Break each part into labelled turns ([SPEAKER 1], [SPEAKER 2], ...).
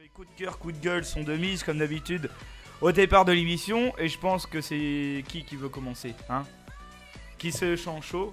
[SPEAKER 1] Les coups de cœur, coups de gueule sont de mise comme d'habitude au départ de l'émission et je pense que c'est qui veut commencer, hein? Qui se sent chaud?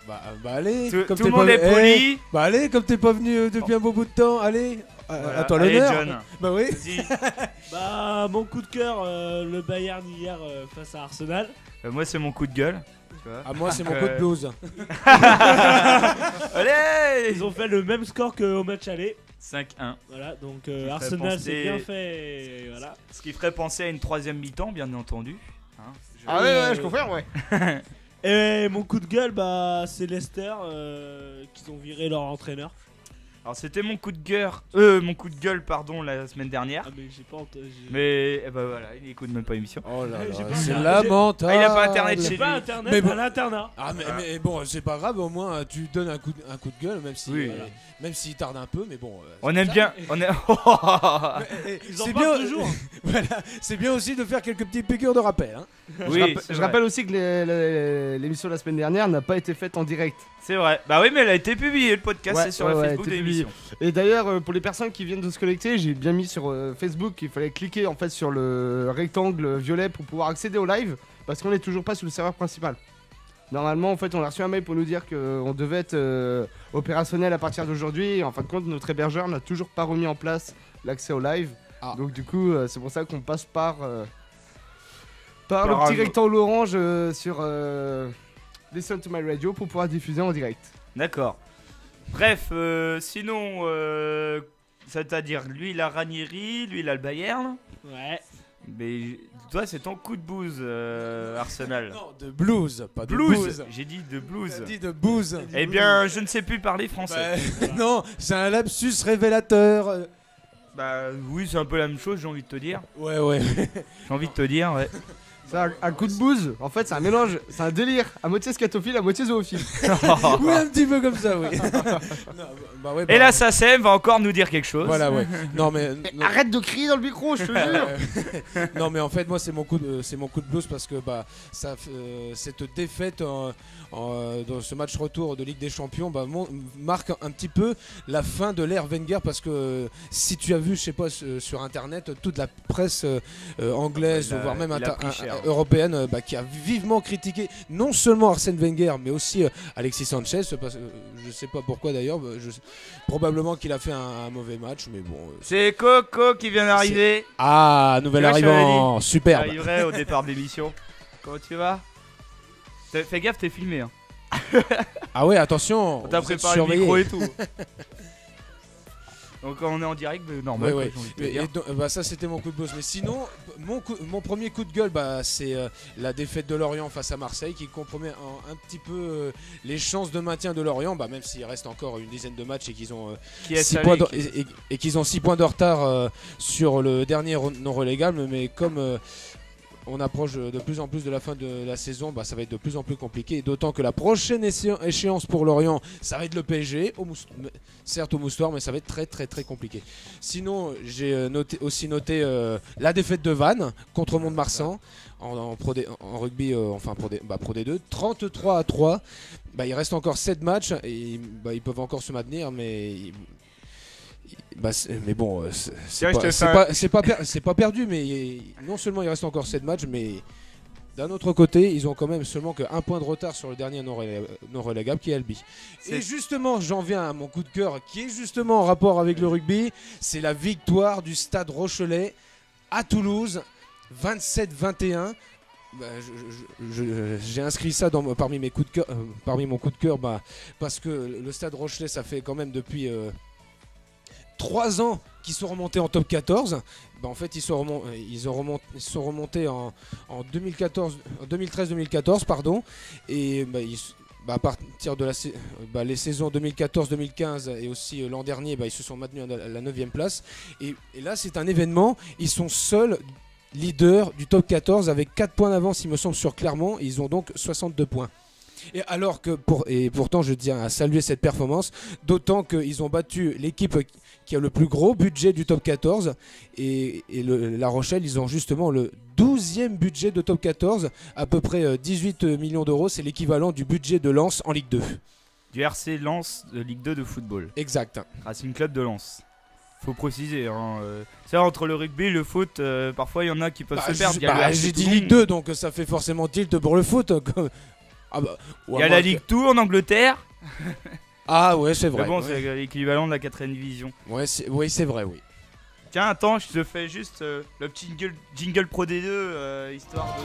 [SPEAKER 2] Bah allez,
[SPEAKER 1] Tout le monde est poli.
[SPEAKER 2] Bah allez, comme t'es pas venu depuis un beau bout de temps, allez,
[SPEAKER 1] Voilà.
[SPEAKER 2] à toi
[SPEAKER 1] Allez,
[SPEAKER 2] l'honneur.
[SPEAKER 1] John.
[SPEAKER 2] Bah oui.
[SPEAKER 1] Vas-y.
[SPEAKER 3] Bah mon coup de cœur, le Bayern hier face à Arsenal.
[SPEAKER 1] Moi c'est mon coup de gueule. Tu vois.
[SPEAKER 2] À moi c'est mon coup de blues.
[SPEAKER 1] Allez.
[SPEAKER 3] Ils ont fait le même score qu'au match aller.
[SPEAKER 1] 5-1.
[SPEAKER 3] Voilà, donc
[SPEAKER 1] ferait
[SPEAKER 3] Arsenal
[SPEAKER 1] penser-
[SPEAKER 3] c'est bien fait. Et voilà.
[SPEAKER 1] Ce qui ferait penser à une troisième mi-temps, bien entendu. Hein,
[SPEAKER 4] Ah ouais, je confirme, ouais.
[SPEAKER 3] Et mon coup de gueule, bah c'est Leicester qu'ils ont viré leur entraîneur.
[SPEAKER 1] Alors c'était mon coup de gueule, pardon, la semaine dernière.
[SPEAKER 3] Ah mais j'ai pas entendu.
[SPEAKER 1] Mais bah voilà, il écoute même pas l'émission.
[SPEAKER 2] Oh là
[SPEAKER 3] J'ai
[SPEAKER 2] là,
[SPEAKER 3] pas
[SPEAKER 2] c'est
[SPEAKER 3] regardé.
[SPEAKER 2] lamentable.
[SPEAKER 1] Ah, il a pas internet
[SPEAKER 3] J'ai
[SPEAKER 1] chez
[SPEAKER 3] pas
[SPEAKER 1] lui.
[SPEAKER 3] internet
[SPEAKER 2] Mais bon.
[SPEAKER 3] à l'internat.
[SPEAKER 2] Ah mais bon, c'est pas grave, au moins tu donnes un coup de gueule, même si
[SPEAKER 1] Oui.
[SPEAKER 2] même s'il tarde un peu, mais bon.
[SPEAKER 1] On aime bien, on est.
[SPEAKER 3] Ils en
[SPEAKER 2] c'est
[SPEAKER 3] parlent
[SPEAKER 2] bien
[SPEAKER 3] toujours.
[SPEAKER 2] Voilà, c'est bien aussi de faire quelques petites piqûres de rappel. Hein.
[SPEAKER 1] Oui,
[SPEAKER 4] Je rappelle aussi que l'émission de la semaine dernière n'a pas été faite en direct.
[SPEAKER 1] c'est vrai. Bah oui, mais elle a été publiée, le podcast,
[SPEAKER 4] Ouais,
[SPEAKER 1] c'est sur
[SPEAKER 4] ouais,
[SPEAKER 1] le
[SPEAKER 4] ouais,
[SPEAKER 1] Facebook de
[SPEAKER 4] elle a été
[SPEAKER 1] l'émission.
[SPEAKER 4] Et d'ailleurs, pour les personnes qui viennent de se connecter, j'ai bien mis sur Facebook qu'il fallait cliquer en fait sur le rectangle violet pour pouvoir accéder au live, parce qu'on n'est toujours pas sur le serveur principal. Normalement, en fait, on a reçu un mail pour nous dire qu'on devait être opérationnel à partir d'aujourd'hui. Et en fin de compte, notre hébergeur n'a toujours pas remis en place l'accès au live.
[SPEAKER 2] Ah.
[SPEAKER 4] Donc du coup, c'est pour ça qu'on passe par le
[SPEAKER 1] Par
[SPEAKER 4] petit
[SPEAKER 1] un-
[SPEAKER 4] rectangle orange sur Listen to My Radio pour pouvoir diffuser en direct.
[SPEAKER 1] D'accord. Bref, sinon, c'est-à-dire, lui il a Ranieri, lui il a le Bayern.
[SPEAKER 3] Ouais.
[SPEAKER 1] Mais toi, c'est ton coup de bouse, Arsenal.
[SPEAKER 2] Non, de blues, pas de
[SPEAKER 1] Blues,
[SPEAKER 2] blues.
[SPEAKER 1] j'ai dit de blues.
[SPEAKER 2] T'as dit de blues.
[SPEAKER 1] Eh bien, je ne sais plus parler français.
[SPEAKER 2] Bah, non, c'est un lapsus révélateur.
[SPEAKER 1] Bah oui, c'est un peu la même chose, j'ai envie de te dire.
[SPEAKER 2] Ouais.
[SPEAKER 1] J'ai envie de te dire, ouais.
[SPEAKER 4] C'est un coup de bouse, en fait c'est un mélange, c'est un délire, à moitié scatophile, à moitié zoophile.
[SPEAKER 2] Oui, un petit peu comme ça, oui. Non, bah ouais,
[SPEAKER 1] Et la SACEM va encore nous dire quelque chose.
[SPEAKER 2] Voilà, ouais. Non, mais. non.
[SPEAKER 4] Arrête de crier dans le micro, je te jure.
[SPEAKER 2] Non, mais en fait, moi, c'est mon coup de blues parce que bah, cette défaite dans ce match retour de Ligue des Champions marque un petit peu la fin de l'ère Wenger parce que si tu as vu, je sais pas, sur internet, toute la presse anglaise,
[SPEAKER 1] Il a-
[SPEAKER 2] voire même
[SPEAKER 1] il a pris cher.
[SPEAKER 2] européenne, qui a vivement critiqué non seulement Arsène Wenger, mais aussi Alexis Sanchez. Parce que, je sais pas pourquoi d'ailleurs, probablement qu'il a fait un mauvais match, mais bon.
[SPEAKER 1] C'est Coco qui vient d'arriver.
[SPEAKER 2] Ah, nouvel
[SPEAKER 1] Tu vois, je
[SPEAKER 2] arrivant,
[SPEAKER 1] Il
[SPEAKER 2] superbe.
[SPEAKER 1] arriverait au départ de l'émission. Comment tu vas? Fais gaffe, t'es filmé. Hein.
[SPEAKER 2] Ah ouais, attention.
[SPEAKER 1] On t'a
[SPEAKER 2] vous êtes
[SPEAKER 1] préparé le
[SPEAKER 2] surveillés.
[SPEAKER 1] micro et tout. Donc on est en direct, mais normal.
[SPEAKER 2] Ouais, ouais.
[SPEAKER 1] quoi, j'ai envie de te
[SPEAKER 2] Et
[SPEAKER 1] dire.
[SPEAKER 2] donc, bah, ça c'était mon coup de blues. Mais sinon, mon premier coup de gueule, bah, c'est la défaite de Lorient face à Marseille qui compromet un petit peu les chances de maintien de Lorient, bah, même s'il reste encore une dizaine de matchs et qu'ils ont
[SPEAKER 1] Qui est
[SPEAKER 2] 6
[SPEAKER 1] salé,
[SPEAKER 2] points
[SPEAKER 1] qui-
[SPEAKER 2] et qu'ils ont 6 points de retard sur le dernier non relégable. Mais comme on approche de plus en plus de la fin de la saison, bah, ça va être de plus en plus compliqué. D'autant que la prochaine échéance pour Lorient, ça va être le PSG, certes au Moustoir, mais ça va être très très très compliqué. Sinon, j'ai aussi noté la défaite de Vannes contre Mont-de-Marsan en rugby, enfin Pro D2, 33-3. Bah, il reste encore 7 matchs et bah, ils peuvent encore se maintenir, mais mais bon,
[SPEAKER 1] Tiens, je te
[SPEAKER 2] c'est pas perdu, mais non seulement il reste encore 7 matchs, mais d'un autre côté, ils ont quand même seulement qu'un point de retard sur le dernier non relégable qui est Albi.
[SPEAKER 1] C'est-
[SPEAKER 2] Et justement, j'en viens à mon coup de cœur qui est justement en rapport avec le rugby, c'est la victoire du Stade Rochelais à Toulouse, 27-21. Bah, j'ai inscrit ça parmi mes coups de cœur, parmi mon coup de cœur, bah, parce que le Stade Rochelais, ça fait quand même depuis 3 ans qu'ils sont remontés en top 14. Bah, en fait, ils sont remontés en 2013-2014, pardon. Et à partir de les saisons 2014-2015 et aussi l'an dernier, ils se sont maintenus à la 9e place. Et là, c'est un événement. Ils sont seuls leaders du top 14 avec 4 points d'avance, il me semble, sur Clermont. Ils ont donc 62 points. Et alors que pourtant je tiens à saluer cette performance, d'autant qu'ils ont battu l'équipe qui a le plus gros budget du top 14 et La Rochelle, ils ont justement le 12e budget de top 14, à peu près 18 millions d'euros, c'est l'équivalent du budget de Lens en Ligue 2.
[SPEAKER 1] Du RC Lens de Ligue 2 de football.
[SPEAKER 2] Exact.
[SPEAKER 1] Racing Club de Lens. Faut préciser. Hein, ça, entre le rugby et le foot, parfois il y en a qui peuvent se perdre. Il y a le
[SPEAKER 2] Bah,
[SPEAKER 1] RC
[SPEAKER 2] j'ai dit
[SPEAKER 1] Toulon.
[SPEAKER 2] Ligue 2, donc ça fait forcément tilt pour le foot. Ah, bah, ou
[SPEAKER 1] Il y
[SPEAKER 2] à
[SPEAKER 1] a
[SPEAKER 2] moins
[SPEAKER 1] la Ligue 2 en Angleterre.
[SPEAKER 2] Ah ouais, c'est vrai.
[SPEAKER 1] Mais bon,
[SPEAKER 2] ouais.
[SPEAKER 1] c'est l'équivalent de la 4ème division.
[SPEAKER 2] Ouais, oui, c'est vrai, oui.
[SPEAKER 1] Tiens, attends, je te fais juste le petit jingle Pro D2, histoire de...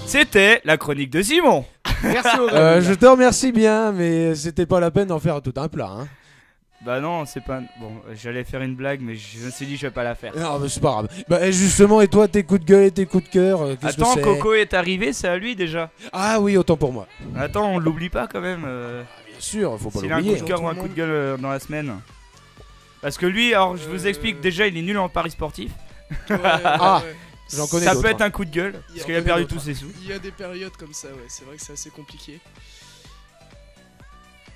[SPEAKER 1] C'était la chronique de Simon.
[SPEAKER 4] Merci Aurélien.
[SPEAKER 2] Je te remercie bien, mais c'était pas la peine d'en faire tout un plat. Hein.
[SPEAKER 1] Bah non, c'est pas... Bon, j'allais faire une blague, mais je me suis dit je vais pas la faire.
[SPEAKER 2] Non, mais c'est pas grave. Bah, et justement, et toi, tes coups de gueule et tes coups de cœur, qu'est-ce
[SPEAKER 1] Attends,
[SPEAKER 2] que c'est
[SPEAKER 1] Coco est arrivé, c'est à lui déjà.
[SPEAKER 2] Ah oui, autant pour moi.
[SPEAKER 1] Attends, on l'oublie pas quand même.
[SPEAKER 2] Bien sûr, faut pas
[SPEAKER 1] S'il a un coup
[SPEAKER 2] l'oublier.
[SPEAKER 1] de cœur ou un coup de gueule dans la semaine. Parce que lui, alors je vous explique, déjà il est nul en paris sportif.
[SPEAKER 2] Ah. J'en connais
[SPEAKER 1] Ça
[SPEAKER 2] d'autres,
[SPEAKER 1] peut être
[SPEAKER 2] hein.
[SPEAKER 1] un coup de gueule,
[SPEAKER 5] Il y
[SPEAKER 1] parce
[SPEAKER 5] a
[SPEAKER 1] qu'il a
[SPEAKER 5] pas
[SPEAKER 1] perdu
[SPEAKER 5] d'autres,
[SPEAKER 1] tous ses sous.
[SPEAKER 5] Il y a des périodes comme ça, ouais, c'est vrai que c'est assez compliqué.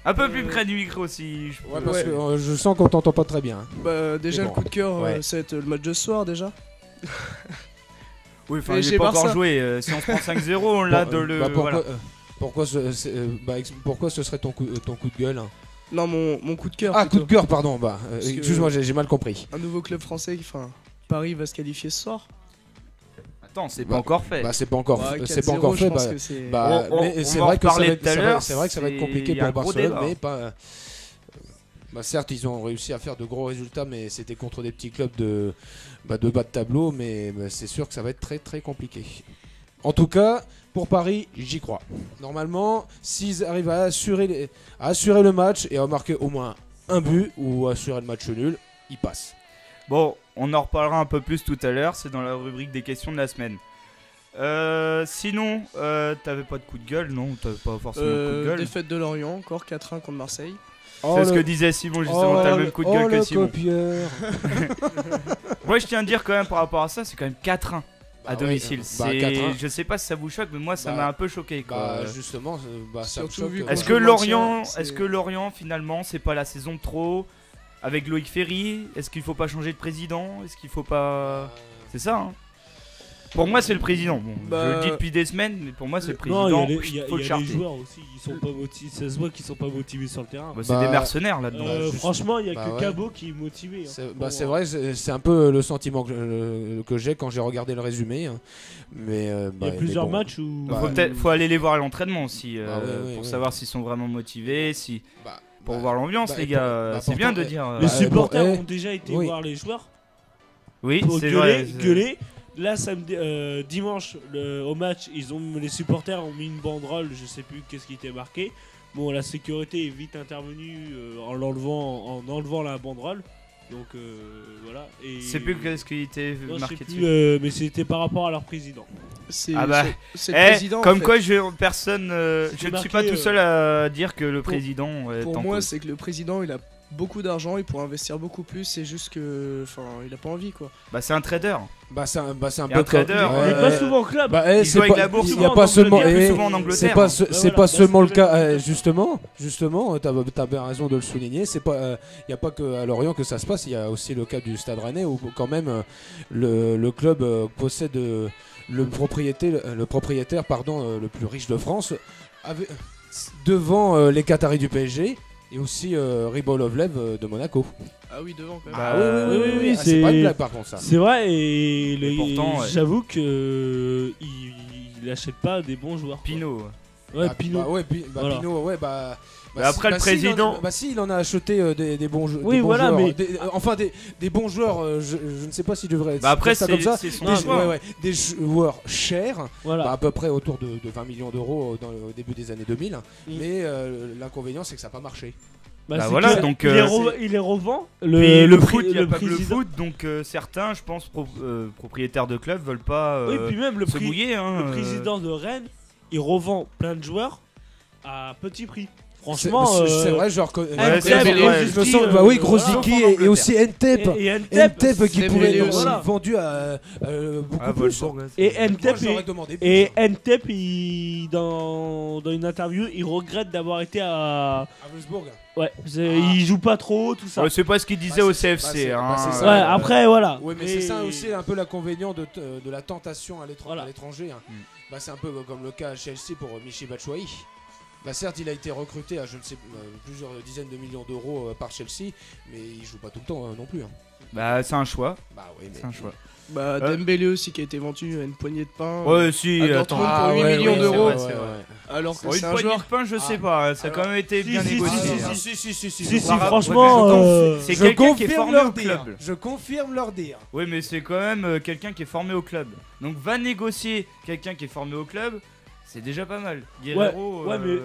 [SPEAKER 1] Un peu plus près du micro si je peux.
[SPEAKER 2] Ouais, parce
[SPEAKER 5] Ouais.
[SPEAKER 2] que je sens qu'on t'entend pas très bien.
[SPEAKER 5] Bah, déjà,
[SPEAKER 2] Mais bon.
[SPEAKER 5] le coup de cœur,
[SPEAKER 2] Ouais.
[SPEAKER 5] ça va être le match de ce soir déjà.
[SPEAKER 1] Oui, enfin,
[SPEAKER 5] PSG
[SPEAKER 1] il est pas encore
[SPEAKER 5] Barça.
[SPEAKER 1] joué. Si on se prend 5-0, on l'a
[SPEAKER 2] Bon,
[SPEAKER 1] de le.
[SPEAKER 2] bah, pourquoi,
[SPEAKER 1] Voilà.
[SPEAKER 2] pourquoi ce serait ton coup de gueule hein
[SPEAKER 5] Non, mon coup de cœur.
[SPEAKER 2] Ah, coup
[SPEAKER 5] plutôt.
[SPEAKER 2] de cœur, pardon. Bah,
[SPEAKER 5] Parce que-
[SPEAKER 2] excuse-moi, j'ai mal compris.
[SPEAKER 5] Un nouveau club français, enfin, Paris va se qualifier ce soir.
[SPEAKER 1] Attends, c'est
[SPEAKER 2] Bah,
[SPEAKER 1] pas encore fait.
[SPEAKER 2] Bah, c'est pas encore,
[SPEAKER 5] Bah,
[SPEAKER 2] c'est pas
[SPEAKER 5] 4-0,
[SPEAKER 2] encore
[SPEAKER 5] je
[SPEAKER 2] fait.
[SPEAKER 5] pense
[SPEAKER 2] Bah,
[SPEAKER 5] que c'est-
[SPEAKER 2] bah,
[SPEAKER 1] On
[SPEAKER 2] mais c'est
[SPEAKER 1] va en
[SPEAKER 2] vrai que ça
[SPEAKER 1] reparler
[SPEAKER 2] va,
[SPEAKER 1] tout à
[SPEAKER 2] ça va-
[SPEAKER 1] l'heure,
[SPEAKER 2] c'est vrai que ça va être
[SPEAKER 1] c'est-
[SPEAKER 2] compliqué
[SPEAKER 1] il y a
[SPEAKER 2] pour
[SPEAKER 1] un gros
[SPEAKER 2] Barcelone,
[SPEAKER 1] débat.
[SPEAKER 2] mais pas. Bah certes, ils ont réussi à faire de gros résultats, mais c'était contre des petits clubs de bas de tableau, mais c'est sûr que ça va être très très compliqué. En tout cas, pour Paris, j'y crois. Normalement, s'ils arrivent à assurer le match et à marquer au moins un but ou assurer le match nul, ils passent.
[SPEAKER 1] Bon, on en reparlera un peu plus tout à l'heure, c'est dans la rubrique des questions de la semaine. Sinon, t'avais pas de coup de gueule, non? T'avais pas forcément de coup de gueule.
[SPEAKER 5] Défaite de Lorient, encore 4-1 contre Marseille.
[SPEAKER 1] C'est ce que disait Simon justement, t'as le même coup de gueule que
[SPEAKER 2] le
[SPEAKER 1] Simon.
[SPEAKER 2] copieur.
[SPEAKER 1] Moi je tiens à dire quand même par rapport à ça, c'est quand même 4-1 à
[SPEAKER 2] Bah
[SPEAKER 1] domicile.
[SPEAKER 2] oui, bah,
[SPEAKER 1] C'est-
[SPEAKER 2] 4-1.
[SPEAKER 1] Je sais pas si ça vous choque, mais moi ça
[SPEAKER 2] Bah,
[SPEAKER 1] m'a un peu choqué quoi.
[SPEAKER 2] Bah justement, ça me
[SPEAKER 5] Surtout
[SPEAKER 2] choque.
[SPEAKER 5] vu
[SPEAKER 1] Est-ce
[SPEAKER 5] qu'on
[SPEAKER 1] que
[SPEAKER 5] joue le
[SPEAKER 1] Lorient,
[SPEAKER 5] maintien,
[SPEAKER 1] est-ce que Lorient finalement c'est pas la saison de trop avec Loïc Ferry? Est-ce qu'il faut pas changer de président? Est-ce qu'il faut pas... C'est ça hein. Pour moi c'est le président. Bon,
[SPEAKER 5] Bah,
[SPEAKER 1] je le dis depuis des semaines, mais pour moi c'est le président.
[SPEAKER 3] Non, il y a
[SPEAKER 1] faut le
[SPEAKER 3] les
[SPEAKER 1] charter.
[SPEAKER 3] joueurs aussi, ils sont pas motivés, ça se voit qu'ils sont pas motivés sur le terrain.
[SPEAKER 1] Bah, c'est
[SPEAKER 2] Bah,
[SPEAKER 1] des mercenaires là-dedans.
[SPEAKER 2] juste-
[SPEAKER 3] Franchement, il y a
[SPEAKER 2] bah
[SPEAKER 3] que
[SPEAKER 2] ouais.
[SPEAKER 3] Cabot qui est motivé. hein.
[SPEAKER 2] C'est vrai, c'est un peu le sentiment que j'ai quand j'ai regardé le résumé. Hein. Mais,
[SPEAKER 3] Il y a plusieurs matchs où.
[SPEAKER 2] Bah,
[SPEAKER 1] Faut aller les voir à l'entraînement aussi
[SPEAKER 2] Bah ouais,
[SPEAKER 1] pour
[SPEAKER 2] ouais.
[SPEAKER 1] savoir s'ils sont vraiment motivés, si pour
[SPEAKER 2] bah,
[SPEAKER 1] voir l'ambiance
[SPEAKER 2] bah,
[SPEAKER 1] les
[SPEAKER 2] et
[SPEAKER 1] gars.
[SPEAKER 2] pour- bah,
[SPEAKER 1] C'est bien
[SPEAKER 2] pourtant,
[SPEAKER 1] de dire.
[SPEAKER 3] Les
[SPEAKER 2] Bah,
[SPEAKER 3] supporters
[SPEAKER 2] bon,
[SPEAKER 3] ont déjà été
[SPEAKER 2] oui.
[SPEAKER 3] voir les joueurs
[SPEAKER 1] Oui,
[SPEAKER 3] pour
[SPEAKER 1] c'est
[SPEAKER 3] gueuler,
[SPEAKER 1] vrai.
[SPEAKER 3] gueuler. Là, dimanche, au match, les supporters ont mis une banderole, je sais plus qu'est-ce qui était marqué. Bon, la sécurité est vite intervenue en enlevant la banderole. Donc voilà. Et...
[SPEAKER 1] C'est plus qu'est-ce qui était
[SPEAKER 3] Non, je sais
[SPEAKER 1] marqué
[SPEAKER 3] plus,
[SPEAKER 1] dessus.
[SPEAKER 3] mais c'était par rapport à leur président.
[SPEAKER 5] C'est
[SPEAKER 1] Ah bah,
[SPEAKER 5] c'est le président. en
[SPEAKER 1] comme
[SPEAKER 5] fait.
[SPEAKER 1] quoi je ne suis pas
[SPEAKER 3] marqué,
[SPEAKER 1] tout seul à dire que le
[SPEAKER 5] pour-
[SPEAKER 1] président est
[SPEAKER 5] Pour
[SPEAKER 1] en
[SPEAKER 5] moi,
[SPEAKER 1] cause.
[SPEAKER 5] c'est que le président, il a beaucoup d'argent, il pourrait investir beaucoup plus. C'est juste que, enfin, il a pas envie quoi.
[SPEAKER 1] Bah c'est un trader.
[SPEAKER 2] Bah, c'est un
[SPEAKER 1] Il y a
[SPEAKER 2] peu
[SPEAKER 1] un trader,
[SPEAKER 3] Il est pas souvent au club.
[SPEAKER 2] Bah,
[SPEAKER 1] Il
[SPEAKER 2] c'est
[SPEAKER 1] joue avec
[SPEAKER 2] pas,
[SPEAKER 1] la bourse
[SPEAKER 2] il y
[SPEAKER 1] souvent
[SPEAKER 2] a
[SPEAKER 1] en
[SPEAKER 2] pas seulement,
[SPEAKER 1] Angleterre, plus
[SPEAKER 2] eh,
[SPEAKER 1] souvent en Angleterre.
[SPEAKER 2] c'est pas,
[SPEAKER 1] hein.
[SPEAKER 2] c'est
[SPEAKER 3] Voilà,
[SPEAKER 2] pas
[SPEAKER 3] bah,
[SPEAKER 2] seulement le
[SPEAKER 3] c'est
[SPEAKER 2] cas.
[SPEAKER 3] le-
[SPEAKER 2] Justement, t'as bien raison de le souligner. C'est pas, il y a pas que à Lorient que ça se passe. Il y a aussi le cas du Stade Rennais où quand même le club possède le propriétaire le plus riche de France, devant les Qataris du PSG et aussi Ribolovlev de Monaco.
[SPEAKER 5] Ah oui, devant quand même.
[SPEAKER 1] Bah,
[SPEAKER 3] oui,
[SPEAKER 2] Ah, c'est pas une blague par contre ça.
[SPEAKER 3] C'est vrai, et
[SPEAKER 1] Mais pourtant, ouais.
[SPEAKER 3] j'avoue que il achète pas des bons joueurs. quoi.
[SPEAKER 1] Pinot.
[SPEAKER 3] Ouais,
[SPEAKER 2] Bah,
[SPEAKER 3] Pinot.
[SPEAKER 2] bah ouais,
[SPEAKER 3] Voilà.
[SPEAKER 2] Pinot, ouais,
[SPEAKER 1] Mais après, le président-
[SPEAKER 2] il en a acheté des bons jeux.
[SPEAKER 3] Oui,
[SPEAKER 2] des bons
[SPEAKER 3] voilà,
[SPEAKER 2] joueurs,
[SPEAKER 3] mais-
[SPEAKER 2] des bons joueurs. Je ne sais pas si je devrais.
[SPEAKER 1] Bah après
[SPEAKER 2] dire ça comme ça.
[SPEAKER 1] c'est son
[SPEAKER 2] Des,
[SPEAKER 1] choix.
[SPEAKER 2] des joueurs chers,
[SPEAKER 3] Voilà.
[SPEAKER 2] à peu près autour de 20 millions d'euros au début des années 2000.
[SPEAKER 3] Mm.
[SPEAKER 2] Mais l'inconvénient, c'est que ça n'a pas marché.
[SPEAKER 1] Bah
[SPEAKER 3] c'est
[SPEAKER 1] voilà,
[SPEAKER 3] que
[SPEAKER 1] donc,
[SPEAKER 3] il les revend.
[SPEAKER 1] Puis le foot, il
[SPEAKER 3] le
[SPEAKER 1] n'y a pas que le
[SPEAKER 3] président.
[SPEAKER 1] foot, donc certains, je pense, propriétaires de clubs veulent pas
[SPEAKER 3] Oui, puis même
[SPEAKER 1] se mouiller. Hein,
[SPEAKER 3] le président de Rennes, il revend plein de joueurs à petit prix. Franchement,
[SPEAKER 2] c'est vrai, genre.
[SPEAKER 1] c'est vrai,
[SPEAKER 2] je me sens. Bah oui, Grosicki
[SPEAKER 1] voilà.
[SPEAKER 2] et aussi Ntep.
[SPEAKER 3] et
[SPEAKER 2] Ntep qui pourrait
[SPEAKER 5] Dembélé
[SPEAKER 2] être
[SPEAKER 5] aussi.
[SPEAKER 2] vendu à beaucoup
[SPEAKER 1] Ah,
[SPEAKER 2] plus.
[SPEAKER 1] Wolfsburg,
[SPEAKER 3] Et
[SPEAKER 1] c'est-
[SPEAKER 2] Moi,
[SPEAKER 3] Ntep,
[SPEAKER 2] j'aurais demandé plus.
[SPEAKER 3] et Ntep, dans une interview, il regrette d'avoir été à.
[SPEAKER 2] À Wolfsburg.
[SPEAKER 3] Ouais, il joue pas trop, tout ça.
[SPEAKER 1] Ouais, c'est pas ce qu'il disait
[SPEAKER 2] Bah,
[SPEAKER 1] au
[SPEAKER 2] c'est-
[SPEAKER 1] CFC.
[SPEAKER 2] bah,
[SPEAKER 1] hein.
[SPEAKER 2] c'est ça.
[SPEAKER 3] Ouais, après, voilà.
[SPEAKER 2] Oui, mais c'est ça aussi un peu l'inconvénient de la tentation à
[SPEAKER 3] Voilà.
[SPEAKER 2] l'étranger. Hein.
[SPEAKER 1] Mm.
[SPEAKER 2] Bah, c'est un peu comme le cas à Chelsea pour Michy Batshuayi. Bah certes, il a été recruté à je ne sais plusieurs dizaines de millions d'euros par Chelsea, mais il joue pas tout le temps non plus. Hein.
[SPEAKER 1] Bah, c'est un choix.
[SPEAKER 2] Bah oui, mais
[SPEAKER 1] C'est un choix.
[SPEAKER 5] Bah, Dembélé aussi qui a été vendu à une poignée de pain.
[SPEAKER 1] Ouais, si,
[SPEAKER 5] à
[SPEAKER 1] attends.
[SPEAKER 5] Dortmund pour 8
[SPEAKER 2] ouais,
[SPEAKER 5] millions
[SPEAKER 2] ouais,
[SPEAKER 5] d'euros.
[SPEAKER 2] c'est vrai.
[SPEAKER 5] Alors que
[SPEAKER 1] Bon,
[SPEAKER 5] c'est
[SPEAKER 1] une
[SPEAKER 5] un
[SPEAKER 1] poignée
[SPEAKER 5] joueur.
[SPEAKER 1] de pain, je sais
[SPEAKER 2] Ah.
[SPEAKER 1] pas. Ça a quand même été
[SPEAKER 3] si,
[SPEAKER 1] bien
[SPEAKER 3] si,
[SPEAKER 1] négocié.
[SPEAKER 3] si,
[SPEAKER 1] hein.
[SPEAKER 3] Si,
[SPEAKER 1] Par rapport-
[SPEAKER 3] franchement,
[SPEAKER 1] C'est
[SPEAKER 6] Je
[SPEAKER 1] quelqu'un qui est
[SPEAKER 6] confirme
[SPEAKER 1] formé
[SPEAKER 6] leur
[SPEAKER 1] au
[SPEAKER 6] dire.
[SPEAKER 1] club.
[SPEAKER 6] Je confirme leur dire.
[SPEAKER 1] Oui, mais c'est quand même quelqu'un qui est formé au club. Donc va négocier quelqu'un qui est formé au club, c'est déjà pas mal. Guerrero,
[SPEAKER 3] ouais, mais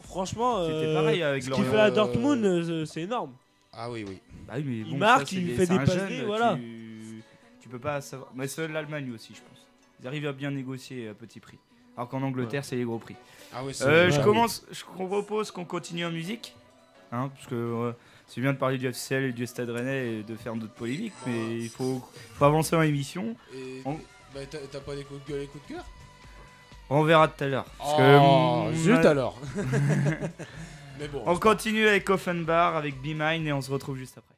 [SPEAKER 3] franchement,
[SPEAKER 1] c'était pareil avec
[SPEAKER 3] ce qu'il
[SPEAKER 1] Lorient.
[SPEAKER 3] fait à Dortmund, c'est énorme.
[SPEAKER 2] Ah oui, oui.
[SPEAKER 1] Bah oui, mais
[SPEAKER 3] Il
[SPEAKER 1] bon,
[SPEAKER 3] marque,
[SPEAKER 1] ça,
[SPEAKER 3] il
[SPEAKER 1] c'est
[SPEAKER 3] fait
[SPEAKER 1] c'est
[SPEAKER 3] des
[SPEAKER 1] un
[SPEAKER 3] passes
[SPEAKER 1] jeune,
[SPEAKER 3] D, voilà.
[SPEAKER 1] Tu peux pas savoir. Mais c'est l'Allemagne aussi, je pense. Ils arrivent à bien négocier à petit prix. Alors qu'en Angleterre, c'est les gros prix.
[SPEAKER 2] Ah oui,
[SPEAKER 1] Je
[SPEAKER 3] Ouais.
[SPEAKER 1] propose qu'on continue en musique. Hein, parce que c'est bien de parler du FCL et du Stade Rennais et de faire d'autres polémiques, mais il faut avancer dans l'émission.
[SPEAKER 2] Et
[SPEAKER 1] On-
[SPEAKER 2] bah, t'as pas des coups de gueule et coups de cœur?
[SPEAKER 1] On verra tout à l'heure. Parce
[SPEAKER 2] Oh,
[SPEAKER 1] que,
[SPEAKER 2] zut alors. Mais bon.
[SPEAKER 1] on continue avec Offenbar, avec Be Mine et on se retrouve juste après.